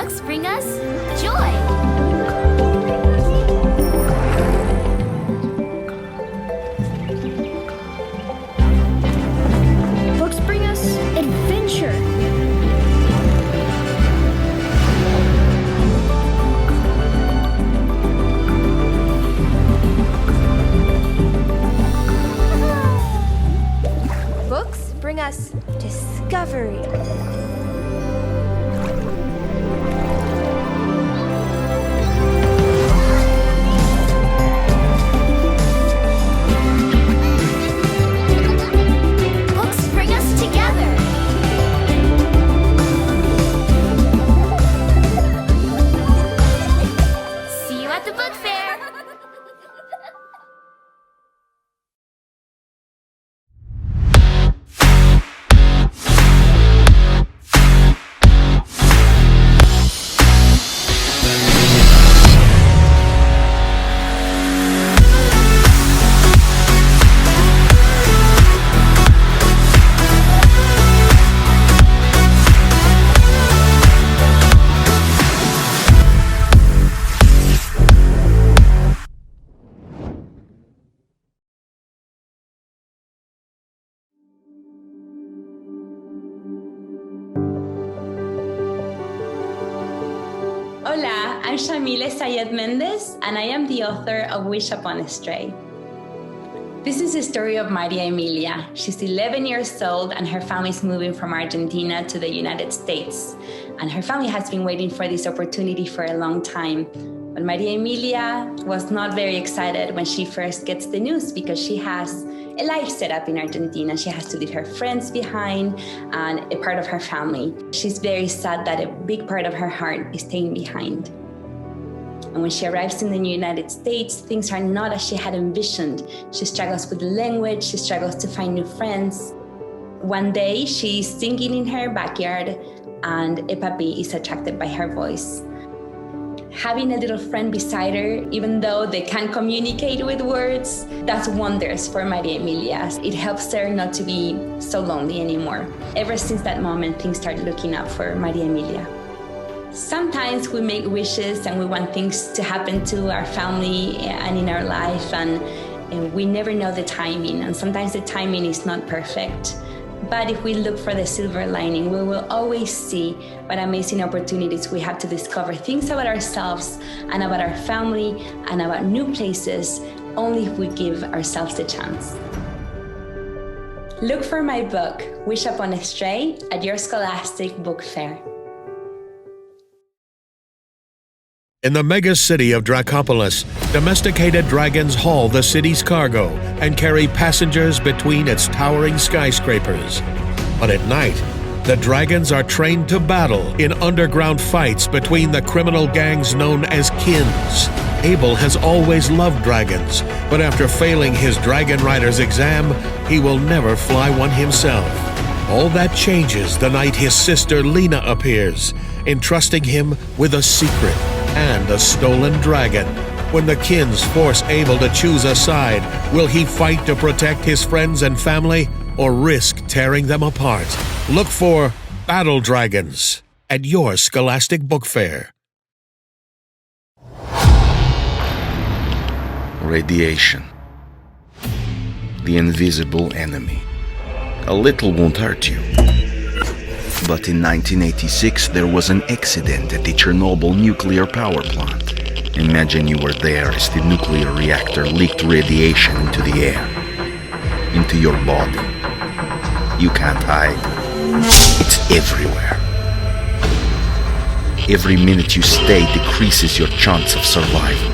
Books bring us joy. Books bring us adventure. Books bring us discovery. Books bring us together. See you at the book fair. Hola, I'm Shamile Sayed Mendez, and I am the author of Wish Upon a Stray. This is the story of Maria Emilia. She's 11 years old, and her family is moving from Argentina to the United States. And her family has been waiting for this opportunity for a long time. But Maria Emilia was not very excited when she first gets the news because she has a life set up in Argentina. She has to leave her friends behind and a part of her family. She's very sad that a big part of her heart is staying behind. And when she arrives in the United States, things are not as she had envisioned. She struggles with the language, she struggles to find new friends. One day, she's singing in her backyard and a puppy is attracted by her voice. Having a little friend beside her, even though they can't communicate with words, does wonders for Maria Emilia. It helps her not to be so lonely anymore. Ever since that moment, things start looking up for Maria Emilia. Sometimes we make wishes and we want things to happen to our family and in our life, and we never know the timing, and sometimes the timing is not perfect. But if we look for the silver lining, we will always see what amazing opportunities we have to discover things about ourselves and about our family and about new places, only if we give ourselves the chance. Look for my book, Wish Upon a Stray, at your Scholastic book fair. In the mega city of Dracopolis, domesticated dragons haul the city's cargo and carry passengers between its towering skyscrapers. But at night, the dragons are trained to battle in underground fights between the criminal gangs known as Kins. Abel has always loved dragons, but after failing his Dragon Rider's exam, he will never fly one himself. All that changes the night his sister Lena appears, entrusting him with a secret and a stolen dragon. When the Kins force Abel to choose a side, will he fight to protect his friends and family or risk tearing them apart? Look for Battle Dragons at your Scholastic Book Fair. Radiation. The invisible enemy. A little won't hurt you. But in 1986, there was an accident at the Chernobyl nuclear power plant. Imagine you were there as the nuclear reactor leaked radiation into the air, into your body. You can't hide. It's everywhere. Every minute you stay decreases your chance of survival.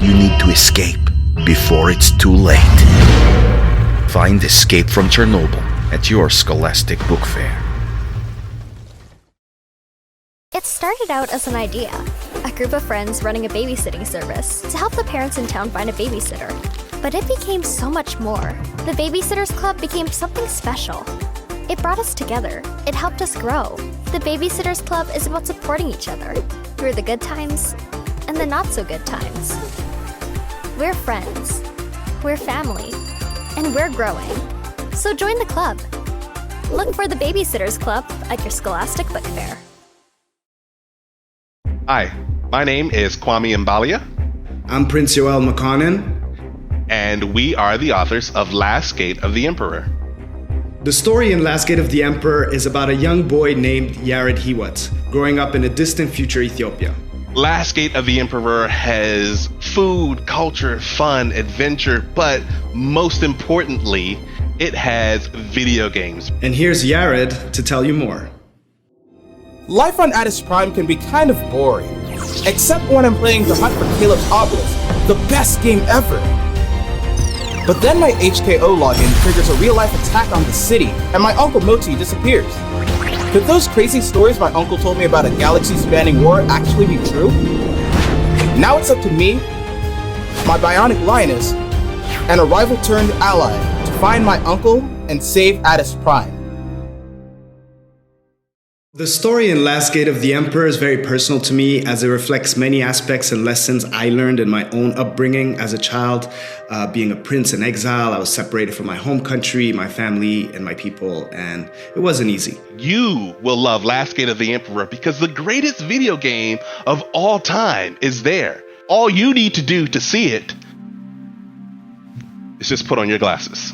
You need to escape before it's too late. Find Escape from Chernobyl at your Scholastic Book Fair. It started out as an idea, a group of friends running a babysitting service to help the parents in town find a babysitter. But it became so much more. The Babysitters Club became something special. It brought us together. It helped us grow. The Babysitters Club is about supporting each other through the good times and the not so good times. We're friends, we're family, and we're growing. So join the club. Look for the Babysitters Club at your Scholastic Book Fair. Hi, my name is Kwame Mbalia, I'm Prince Yoel Makanen. and we are the authors of Last Gate of the Emperor. The story in Last Gate of the Emperor is about a young boy named Yared Hiwat, growing up in a distant future Ethiopia. Last Gate of the Emperor has food, culture, fun, adventure, but most importantly, it has video games. And here's Yared to tell you more. Life on Addis Prime can be kind of boring, except when I'm playing The Hunt for Caleb's Obelisk, the best game ever. But then my HKO login triggers a real-life attack on the city, and my Uncle Moti disappears. Could those crazy stories my uncle told me about a galaxy-spanning war actually be true? Now it's up to me, my bionic lioness, and a rival-turned-ally to find my uncle and save Addis Prime. The story in Last Gate of the Emperor is very personal to me as it reflects many aspects and lessons I learned in my own upbringing as a child. Being a prince in exile, I was separated from my home country, my family, and my people, and it wasn't easy. You will love Last Gate of the Emperor because the greatest video game of all time is there. All you need to do to see it is just put on your glasses.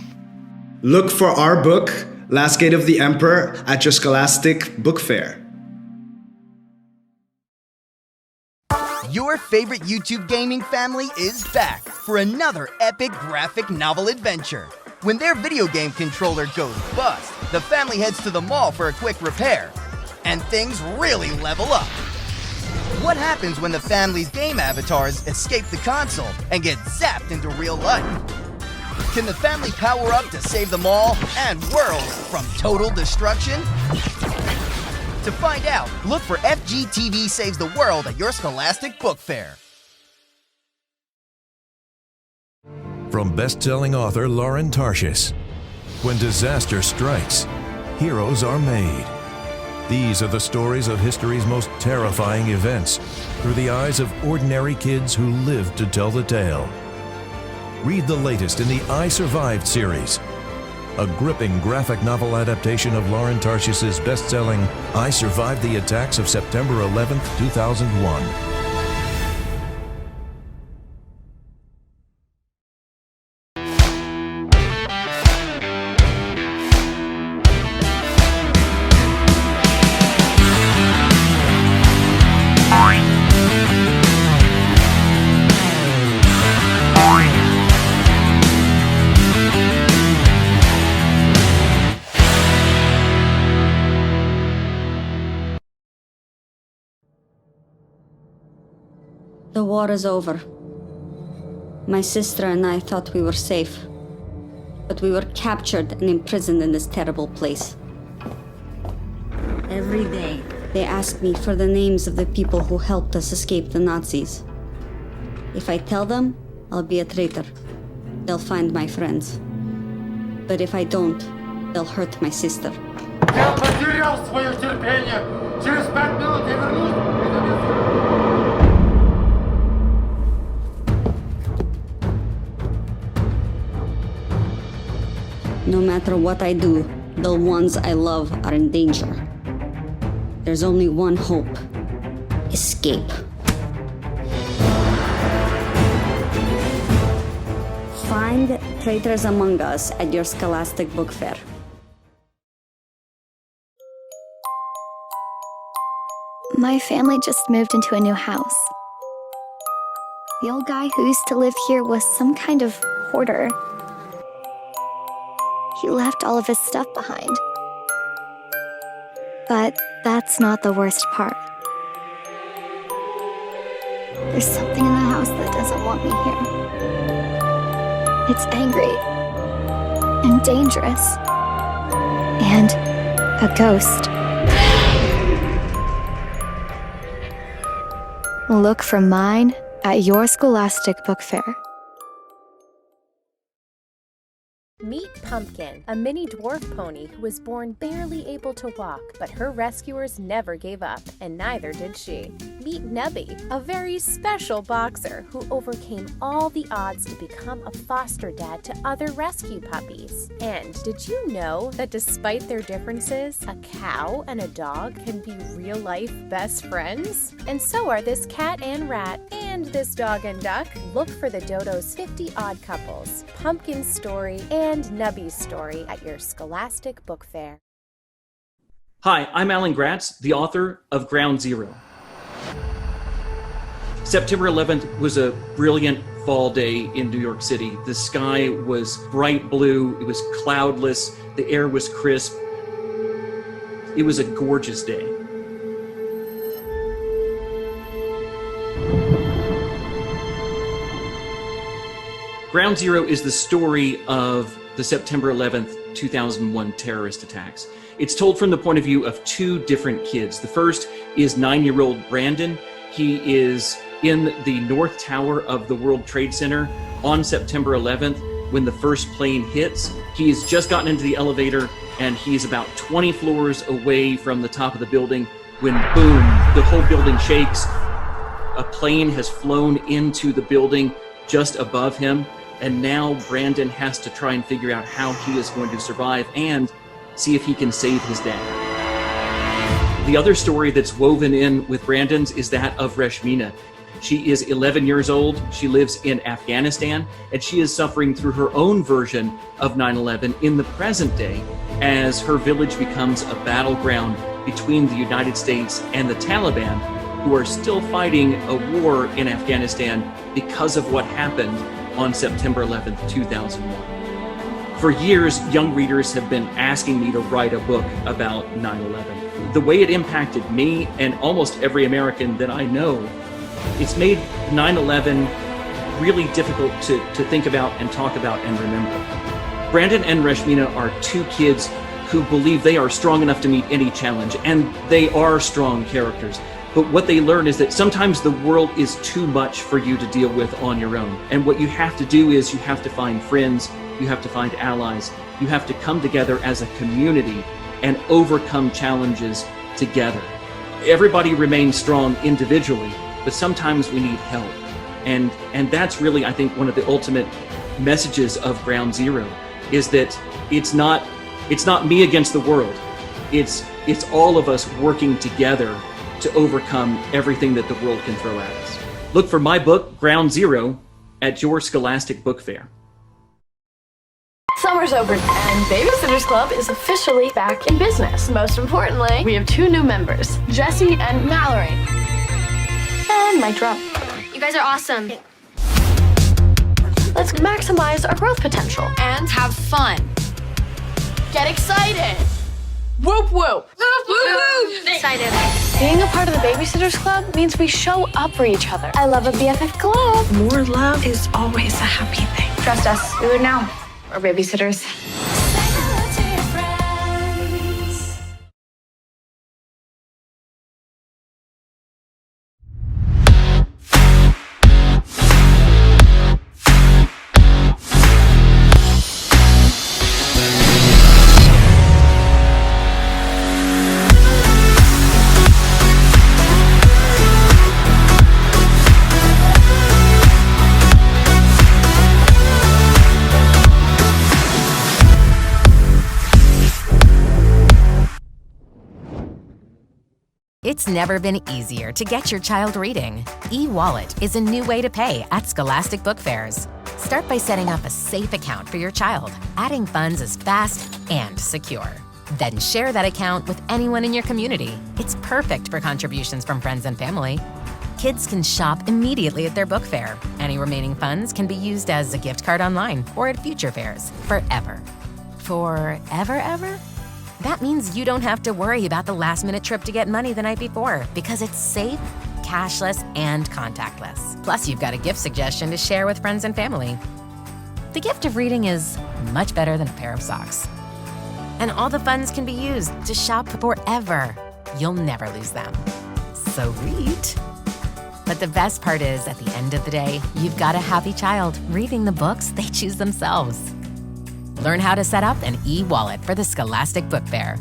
Look for our book, Last Gate of the Emperor, at your Scholastic Book Fair. Your favorite YouTube gaming family is back for another epic graphic novel adventure. When their video game controller goes bust, the family heads to the mall for a quick repair, and things really level up. What happens when the family's game avatars escape the console and get zapped into real life? Can the family power up to save them all and world from total destruction? To find out, look for Fgtv Saves the World at your Scholastic Book Fair. From best-selling author Lauren Tarshis, when disaster strikes, heroes are made. These are the stories of history's most terrifying events through the eyes of ordinary kids who lived to tell the tale. Read the latest in the I Survived series, a gripping graphic novel adaptation of Lauren Tarshis's best-selling I Survived the Attacks of September 11, 2001. The war is over. My sister and I thought we were safe, but we were captured and imprisoned in this terrible place. Every day, they ask me for the names of the people who helped us escape the Nazis. If I tell them, I'll be a traitor. They'll find my friends. But if I don't, they'll hurt my sister. Я потерял свое терпение. Через 5 минут я вернусь. No matter what I do, the ones I love are in danger. There's only one hope: escape. Find Traitors Among Us at your Scholastic Book Fair. My family just moved into a new house. The old guy who used to live here was some kind of hoarder. He left all of his stuff behind. But that's not the worst part. There's something in the house that doesn't want me here. It's angry and dangerous and a ghost. Look for mine at your Scholastic Book Fair. Meet Pumpkin, a mini dwarf pony who was born barely able to walk, but her rescuers never gave up, and neither did she. Meet Nubby, a very special boxer who overcame all the odds to become a foster dad to other rescue puppies. And did you know that despite their differences, a cow and a dog can be real-life best friends? And so are this cat and rat, and this dog and duck. Look for the Dodo's 50 Odd Couples, Pumpkin's story, and Nubby's story at your Scholastic Book Fair. Hi, I'm Alan Gratz, the author of Ground Zero. September 11th was a brilliant fall day in New York City. The sky was bright blue, it was cloudless, the air was crisp. It was a gorgeous day. Ground Zero is the story of the September 11th, 2001 terrorist attacks. It's told from the point of view of two different kids. The first is 9-year-old Brandon. He is in the North Tower of the World Trade Center on September 11th when the first plane hits. He has just gotten into the elevator and he's about 20 floors away from the top of the building when, boom, the whole building shakes. A plane has flown into the building just above him. And now Brandon has to try and figure out how he is going to survive and see if he can save his dad. The other story that's woven in with Brandon's is that of Reshmina. She is 11 years old. She lives in Afghanistan, and she is suffering through her own version of 9/11 in the present day as her village becomes a battleground between the United States and the Taliban, who are still fighting a war in Afghanistan because of what happened on September 11th, 2001. For years, young readers have been asking me to write a book about 9/11. The way it impacted me and almost every American that I know, it's made 9/11 really difficult to think about and talk about and remember. Brandon and Reshmina are two kids who believe they are strong enough to meet any challenge, and they are strong characters. But what they learn is that sometimes the world is too much for you to deal with on your own. And what you have to do is you have to find friends, you have to find allies, you have to come together as a community and overcome challenges together. Everybody remains strong individually, but sometimes we need help. And that's really, I think, one of the ultimate messages of Ground Zero, is that it's not me against the world. It's all of us working together to overcome everything that the world can throw at us. Look for my book, Ground Zero, at your Scholastic Book Fair. Summer's over and Babysitters Club is officially back in business. Most importantly, we have 2 new members, Jesse and Mallory. And mic drop. You guys are awesome. Let's maximize our growth potential and have fun. Get excited! Whoop whoop! Excited. Being a part of the Babysitters Club means we show up for each other. I love a BFF club. More love is always a happy thing. Trust us. Do it now. We're babysitters. It's never been easier to get your child reading. E-Wallet is a new way to pay at Scholastic Book Fairs. Start by setting up a safe account for your child. Adding funds is fast and secure. Then share that account with anyone in your community. It's perfect for contributions from friends and family. Kids can shop immediately at their book fair. Any remaining funds can be used as a gift card online or at future fairs, forever. Forever, ever? That means you don't have to worry about the last-minute trip to get money the night before because it's safe, cashless, and contactless. Plus, you've got a gift suggestion to share with friends and family. The gift of reading is much better than a pair of socks. And all the funds can be used to shop forever. You'll never lose them. So read. But the best part is, at the end of the day, you've got a happy child reading the books they choose themselves. Learn how to set up an e-wallet for the Scholastic Book Fair.